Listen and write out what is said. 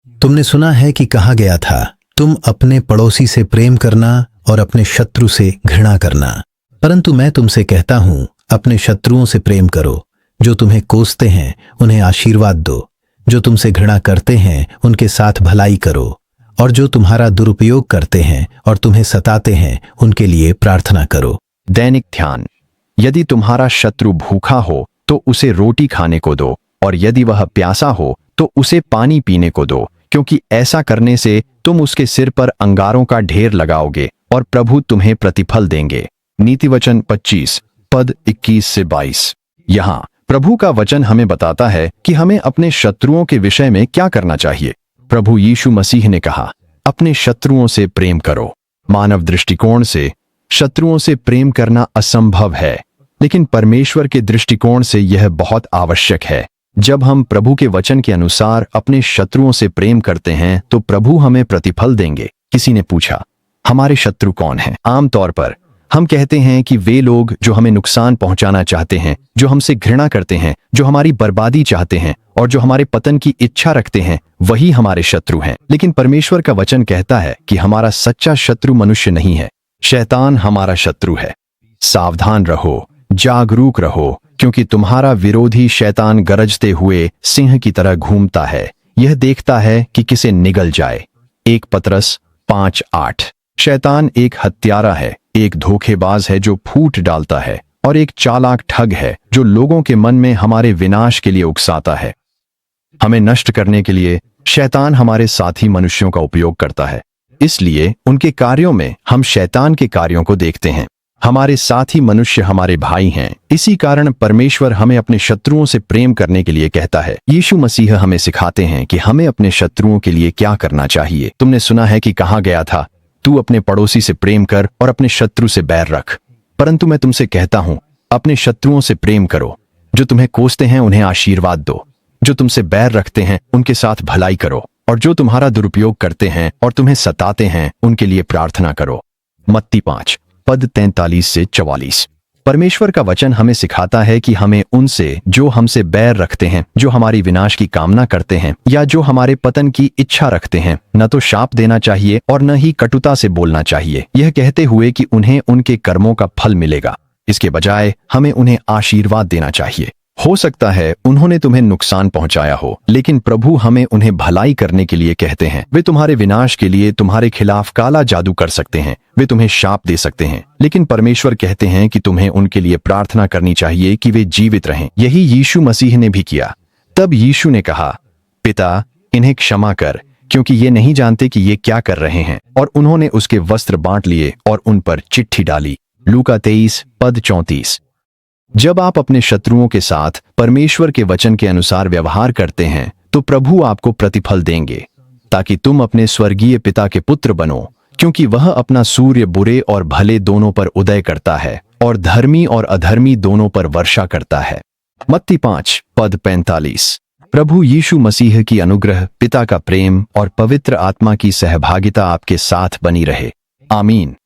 तुमने सुना है कि कहा गया था, तुम अपने पड़ोसी से प्रेम करना और अपने शत्रु से घृणा करना। परंतु मैं तुमसे कहता हूं, अपने शत्रुओं से प्रेम करो, जो तुम्हें कोसते हैं उन्हें आशीर्वाद दो, जो तुमसे घृणा करते हैं उनके साथ भलाई करो, और जो तुम्हारा दुरुपयोग करते हैं और तुम्हें सताते हैं उनके लिए प्रार्थना करो। दैनिक ध्यान। यदि तुम्हारा शत्रु भूखा हो तो उसे रोटी खाने को दो, और यदि वह प्यासा हो तो उसे पानी पीने को दो, क्योंकि ऐसा करने से तुम उसके सिर पर अंगारों का ढेर लगाओगे और प्रभु तुम्हें प्रतिफल देंगे। नीतिवचन 25 पद 21 से 22। यहाँ प्रभु का वचन हमें बताता है कि हमें अपने शत्रुओं के विषय में क्या करना चाहिए। प्रभु यीशु मसीह ने कहा, अपने शत्रुओं से प्रेम करो। मानव दृष्टिकोण से शत्रुओं से प्रेम करना असंभव है, लेकिन परमेश्वर के दृष्टिकोण से यह बहुत आवश्यक है। जब हम प्रभु के वचन के अनुसार अपने शत्रुओं से प्रेम करते हैं तो प्रभु हमें प्रतिफल देंगे। किसी ने पूछा, हमारे शत्रु कौन हैं? आमतौर पर हम कहते हैं कि वे लोग जो हमें नुकसान पहुंचाना चाहते हैं, जो हमसे घृणा करते हैं, जो हमारी बर्बादी चाहते हैं और जो हमारे पतन की इच्छा रखते हैं, वही हमारे शत्रु हैं। लेकिन परमेश्वर का वचन कहता है कि हमारा सच्चा शत्रु मनुष्य नहीं है, शैतान हमारा शत्रु है। सावधान रहो, जागरूक रहो, क्योंकि तुम्हारा विरोधी शैतान गरजते हुए सिंह की तरह घूमता है। यह देखता है कि किसे निगल जाए। 1 पतरस 5:8। शैतान एक हत्यारा है, एक धोखेबाज है जो फूट डालता है, और एक चालाक ठग है जो लोगों के मन में हमारे विनाश के लिए उकसाता है। हमें नष्ट करने के लिए शैतान हमारे साथी मनुष्यों का उपयोग करता है, इसलिए उनके कार्यों में हम शैतान के कार्यों को देखते हैं। हमारे साथी मनुष्य हमारे भाई हैं। इसी कारण परमेश्वर हमें अपने शत्रुओं से प्रेम करने के लिए कहता है। यीशु मसीह हमें सिखाते हैं कि हमें अपने शत्रुओं के लिए क्या करना चाहिए। तुमने सुना है कि कहा गया था, तू अपने पड़ोसी से प्रेम कर और अपने शत्रु से बैर रख। परंतु मैं तुमसे कहता हूं, अपने शत्रुओं से प्रेम करो, जो तुम्हें कोसते हैं उन्हें आशीर्वाद दो, जो तुमसे बैर रखते हैं उनके साथ भलाई करो, और जो तुम्हारा दुरुपयोग करते हैं और तुम्हें सताते हैं उनके लिए प्रार्थना करो। मत्ती 5 पद 43 से 44। परमेश्वर का वचन हमें सिखाता है कि हमें उनसे जो हमसे बैर रखते हैं, जो हमारी विनाश की कामना करते हैं या जो हमारे पतन की इच्छा रखते हैं, न तो शाप देना चाहिए और न ही कटुता से बोलना चाहिए, यह कहते हुए कि उन्हें उनके कर्मों का फल मिलेगा। इसके बजाय हमें उन्हें आशीर्वाद देना चाहिए। हो सकता है उन्होंने तुम्हें नुकसान पहुंचाया हो, लेकिन प्रभु हमें उन्हें भलाई करने के लिए कहते हैं। वे तुम्हारे विनाश के लिए तुम्हारे खिलाफ काला जादू कर सकते हैं, वे तुम्हें शाप दे सकते हैं, लेकिन परमेश्वर कहते हैं कि तुम्हें उनके लिए प्रार्थना करनी चाहिए कि वे जीवित रहें। यही यीशु मसीह ने भी किया। तब यीशु ने कहा, पिता, इन्हें क्षमा कर, क्योंकि ये नहीं जानते कि ये क्या कर रहे हैं। और उन्होंने उसके वस्त्र बांट लिए और उन पर चिट्ठी डाली। लूका 23 पद 34। जब आप अपने शत्रुओं के साथ परमेश्वर के वचन के अनुसार व्यवहार करते हैं तो प्रभु आपको प्रतिफल देंगे, ताकि तुम अपने स्वर्गीय पिता के पुत्र बनो, क्योंकि वह अपना सूर्य बुरे और भले दोनों पर उदय करता है और धर्मी और अधर्मी दोनों पर वर्षा करता है। मत्ती 5 पद 45। प्रभु यीशु मसीह की अनुग्रह, पिता का प्रेम और पवित्र आत्मा की सहभागिता आपके साथ बनी रहे। आमीन।